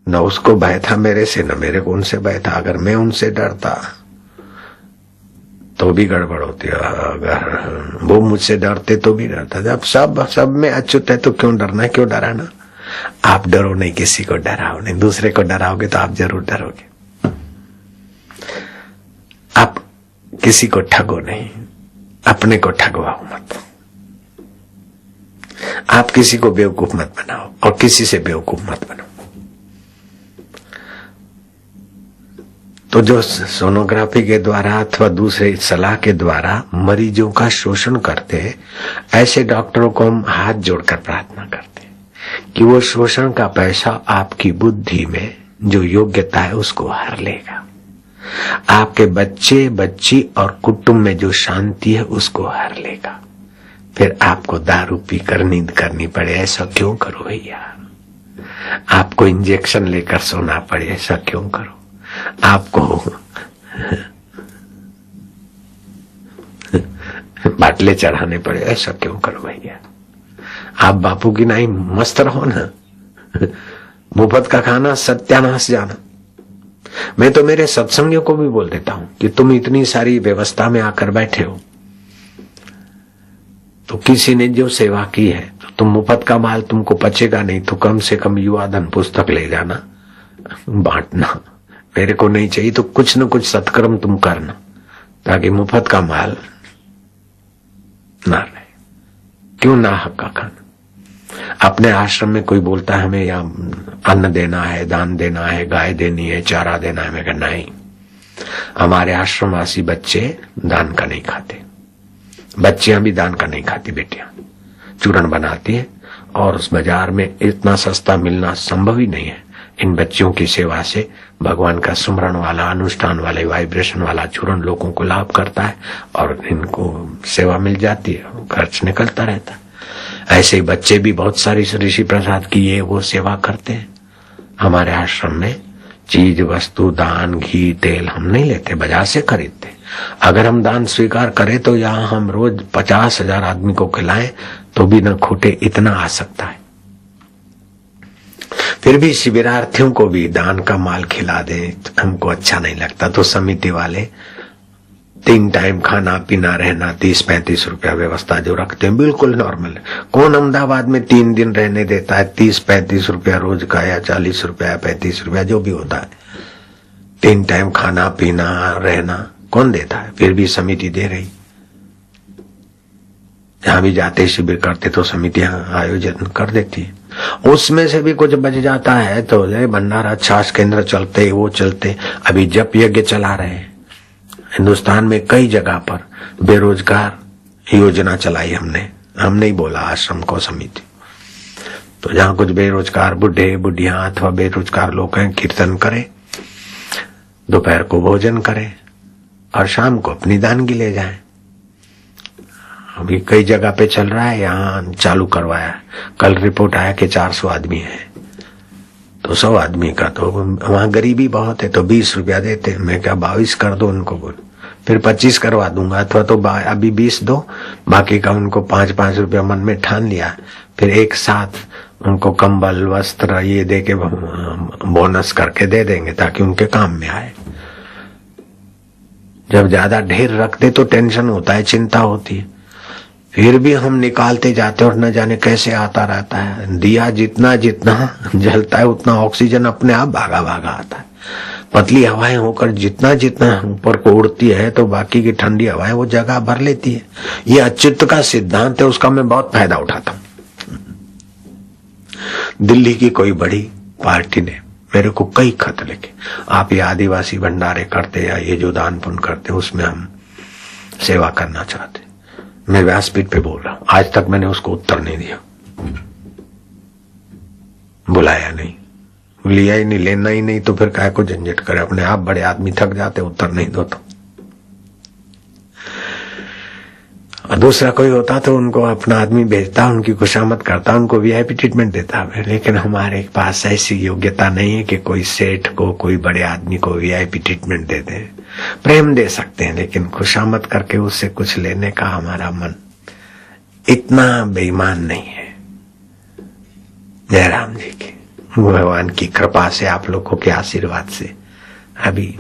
न उसको भय था मेरे से, न मेरे को उनसे भय था। अगर मैं उनसे डरता तो भी गड़बड़ होती, अगर वो मुझसे डरते तो भी डरता। जब सब में अच्युत है तो क्यों डरना, क्यों डराना। आप डरो नहीं, किसी को डराओ नहीं, दूसरे को डराओगे तो आप जरूर डरोगे। आप किसी को ठगो नहीं, अपने को ठगवाओ मत। आप किसी को बेवकूफ मत बनाओ और किसी से बेवकूफ मत बनो। तो जो सोनोग्राफी के द्वारा अथवा दूसरे सलाह के द्वारा मरीजों का शोषण करते हैं, ऐसे डॉक्टरों को हम हाथ जोड़कर प्रार्थना करते हैं कि वो शोषण का पैसा आपकी बुद्धि में जो योग्यता है उसको हर लेगा। आपके बच्चे बच्ची और कुटुंब में जो शांति है उसको हर लेगा। फिर आपको दारू पीकर नींद करनी पड़े, ऐसा क्यों करो भैया। आपको इंजेक्शन लेकर सोना पड़े, ऐसा क्यों करो। आपको बाटले चढ़ाने पड़े, ऐसा क्यों करो भैया। आप बापू की नहीं मस्त रहो ना। मुफ्त का खाना सत्यानाश जाना। मैं तो मेरे सत्संगियों को भी बोल देता हूं कि तुम इतनी सारी व्यवस्था में आकर बैठे हो तो किसी ने जो सेवा की है तो तुम मुफ्त का माल तुमको पचेगा नहीं तो कम से कम युवा धन पुस्तक ले जाना, बांटना। मेरे को नहीं चाहिए तो कुछ न कुछ सत्कर्म तुम करना ताकि मुफ्त का माल ना रहे। क्यों ना हक का खाना। अपने आश्रम में कोई बोलता है हमें या अन्न देना है, दान देना है, गाय देनी है, चारा देना है, मैं कहना नहीं। हमारे आश्रमवासी बच्चे दान का नहीं खाते, बच्चियां भी दान का नहीं खाती। बेटियां चूर्ण बनाती है और उस बाजार में इतना सस्ता मिलना संभव ही नहीं है। इन बच्चियों की सेवा से भगवान का सुमरण वाला, अनुष्ठान वाले, वाइब्रेशन वाला चूर्ण लोगों को लाभ करता है और इनको सेवा मिल जाती है, खर्च निकलता रहता है। ऐसे ही बच्चे भी बहुत सारी ऋषि प्रसाद की ये वो सेवा करते हैं। हमारे आश्रम में चीज वस्तु दान घी तेल हम नहीं लेते, बाजार से खरीदते। अगर हम दान स्वीकार करें तो यहाँ हम रोज 50,000 आदमी को खिलाएं तो भी न खूटे इतना आ सकता है। फिर भी शिविरार्थियों को भी दान का माल खिला दे हमको अच्छा नहीं लगता। तो समिति वाले 3 टाइम खाना पीना रहना 30-35 रुपया व्यवस्था जो रखते हैं बिल्कुल नॉर्मल है। कौन अहमदाबाद में 3 दिन रहने देता है 30-35 रुपया रोज का, या 40 रुपया 35 रुपया जो भी होता है। 3 टाइम खाना पीना रहना कौन देता है। फिर भी समिति दे रही। जहां भी जाते शिविर करते तो समितियां आयोजन कर देती है। उसमें से भी कुछ बच जाता है तो भंडारा छाछ केंद्र चलते, वो चलते। अभी जप यज्ञ चला रहे हैं हिंदुस्तान में कई जगह पर। बेरोजगार योजना चलाई हमने ही बोला आश्रम को, समिति। तो जहां कुछ बेरोजगार बुढ़े बुढ़िया अथवा बेरोजगार लोग हैं, कीर्तन करें, दोपहर को भोजन करें और शाम को अपनी दानगी ले जाएं। अभी कई जगह पे चल रहा है, यहाँ चालू करवाया। कल रिपोर्ट आया कि 400 आदमी है तो 100 आदमी का, तो वहां गरीबी बहुत है तो 20 रुपया देते। मैं क्या 22 कर दो उनको, बोल फिर 25 करवा दूंगा, अथवा तो अभी 20 दो, बाकी का उनको 5-5 रुपया मन में ठान लिया। फिर एक साथ उनको कंबल वस्त्र ये दे के बोनस करके दे देंगे ताकि उनके काम में आए। जब ज्यादा ढेर रखते तो टेंशन होता है, चिंता होती है। फिर भी हम निकालते जाते और न जाने कैसे आता रहता है। दिया जितना जितना जलता है उतना ऑक्सीजन अपने आप भागा भागा आता है। पतली हवाएं होकर जितना जितना ऊपर को उड़ती है तो बाकी की ठंडी हवाएं वो जगह भर लेती है। ये अच्युत का सिद्धांत है, उसका मैं बहुत फायदा उठाता हूं। दिल्ली की कोई बड़ी पार्टी ने मेरे को कई खत लिखे, आप ये आदिवासी भंडारे करते या ये जो दान पुण्य करते उसमें हम सेवा करना चाहते। मैं व्यासपीठ पे बोल रहा हूं, आज तक मैंने उसको उत्तर नहीं दिया, बुलाया नहीं, लिया ही नहीं, लेना ही नहीं, तो फिर काय को झंझट करे। अपने आप बड़े आदमी थक जाते, उत्तर नहीं दो तो। और दूसरा कोई होता तो उनको अपना आदमी भेजता, उनकी खुशामद करता, उनको वीआईपी ट्रीटमेंट देता। लेकिन हमारे पास ऐसी योग्यता नहीं है कि कोई सेठ को, कोई बड़े आदमी को वीआईपी ट्रीटमेंट दे दे। प्रेम दे सकते हैं लेकिन खुशामद करके उससे कुछ लेने का हमारा मन इतना बेईमान नहीं है। जयराम जी की भगवान की कृपा से, आप लोगों के आशीर्वाद से अभी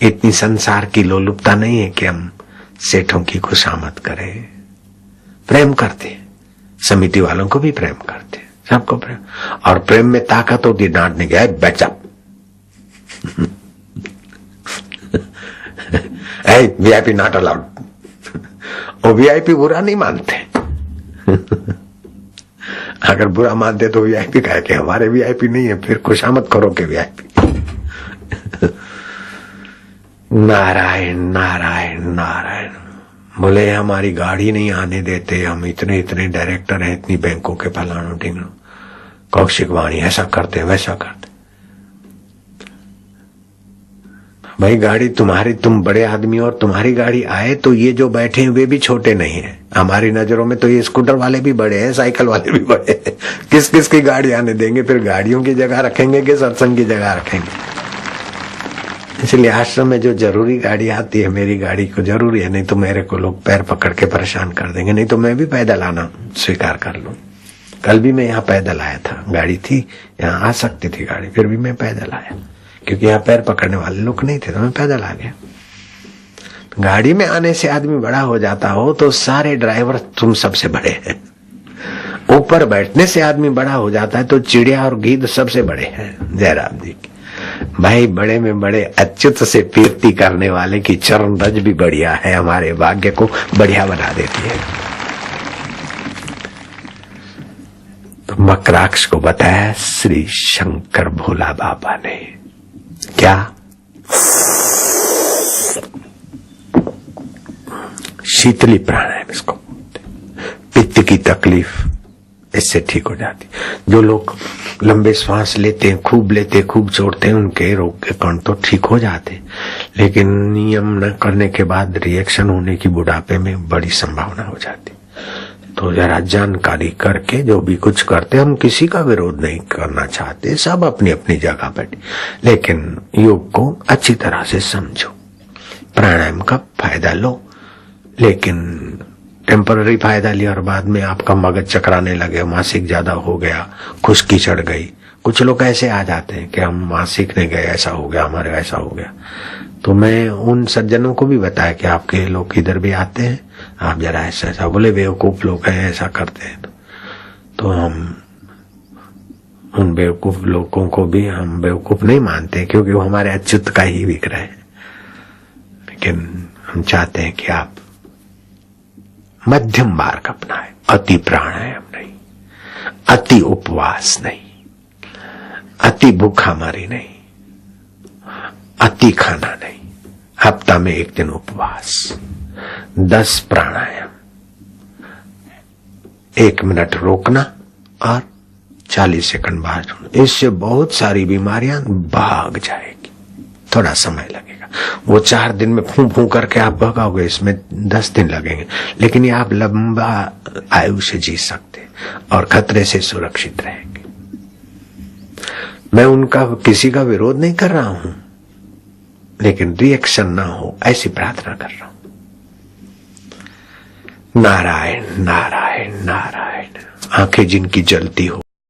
इतनी संसार की लोलुपता नहीं है कि हम सेठों की खुशामद करें। प्रेम करते हैं, समिति वालों को भी प्रेम करते हैं, सबको प्रेम। और प्रेम में ताकत होती, डांटने गया बेचअप वीआईपी नॉट अलाउड। और वीआईपी बुरा नहीं मानते अगर बुरा मानते तो वीआईपी कहे कि हमारे वीआईपी नहीं है, फिर खुशामद करो के वीआईपी। नारायण नारायण नारायण। बोले हमारी गाड़ी नहीं आने देते, हम इतने इतने डायरेक्टर हैं, इतनी बैंकों के फलानो ढिंगनो, कौशिक वाणी ऐसा करते वैसा करते। भाई गाड़ी तुम्हारी, तुम बड़े आदमी और तुम्हारी गाड़ी आए तो ये जो बैठे हैं वे भी छोटे नहीं है। हमारी नजरों में तो ये स्कूटर वाले भी बड़े हैं, साइकिल वाले भी बड़े हैं। किस किस की गाड़ी आने देंगे? फिर गाड़ियों की जगह रखेंगे कि सत्संग की जगह रखेंगे? इसलिए आश्रम में जो जरूरी गाड़ी आती है, मेरी गाड़ी को जरूरी है, नहीं तो मेरे को लोग पैर पकड़ के परेशान कर देंगे। नहीं तो मैं भी पैदल आना स्वीकार कर लूं। कल भी मैं यहाँ पैदल आया था, गाड़ी थी यहाँ आ सकती थी गाड़ी, फिर भी मैं पैदल आया क्योंकि यहाँ पैर पकड़ने वाले लोग नहीं थे, तो मैं पैदल आ गया। गाड़ी में आने से आदमी बड़ा हो जाता हो तो सारे ड्राइवर तुम सबसे बड़े हैं। ऊपर बैठने से आदमी बड़ा हो जाता है तो चिड़िया और गीद सबसे बड़े हैं। जयराम जी की भाई, बड़े में बड़े अच्युत से कीर्ति करने वाले की चरण रज भी बढ़िया है, हमारे भाग्य को बढ़िया बना देती है। तो मकराक्ष को बताया श्री शंकर भोला बाबा ने क्या? शीतली प्राणायाम इसको बोलते। पित्त की तकलीफ इससे ठीक हो जाती। जो लोग लंबे श्वास लेते हैं, खूब लेते, खूब छोड़ते हैं, उनके रोग के कण तो ठीक हो जाते, लेकिन नियम न करने के बाद रिएक्शन होने की बुढ़ापे में बड़ी संभावना हो जाती। तो जरा जानकारी करके जो भी कुछ करते, हम किसी का विरोध नहीं करना चाहते, सब अपनी अपनी जगह पर, लेकिन योग को अच्छी तरह से समझो, प्राणायाम का फायदा लो, लेकिन टेम्पररी फायदा लिया और बाद में आपका मगज चकराने लगे, मासिक ज्यादा हो गया, खुश्की चढ़ गई। कुछ लोग ऐसे आ जाते हैं कि हम मासिक नहीं गए, ऐसा हो गया, हमारे ऐसा हो गया। तो मैं उन सज्जनों को भी बताया कि आपके लोग इधर भी आते हैं, आप जरा ऐसा ऐसा, बोले बेवकूफ लोग हैं ऐसा करते हैं। तो हम उन बेवकूफ लोगों को भी हम बेवकूफ नहीं मानते, क्योंकि वो हमारे अच्युत का ही विग्रह है। लेकिन हम चाहते हैं कि आप मध्यम मार्ग अपनाएं, अति प्राणायाम नहीं, अति उपवास नहीं, अति भूखामरी नहीं, अति खाना नहीं, हफ्ता में एक दिन उपवास, 10 प्राणायाम, 1 मिनट रोकना और 40 सेकंड बाहर छोड़ना। इससे बहुत सारी बीमारियां भाग जाएगी। थोड़ा समय लगेगा, वो 4 दिन में फूं फूं करके आप भगाओगे, इसमें 10 दिन लगेंगे, लेकिन ये आप लंबा आयु से जी सकते और खतरे से सुरक्षित रहेंगे। मैं उनका किसी का विरोध नहीं कर रहा हूं, लेकिन रिएक्शन ना हो ऐसी प्रार्थना कर रहा हूं। नारायण नारायण नारायण। आंखें जिनकी जलती हो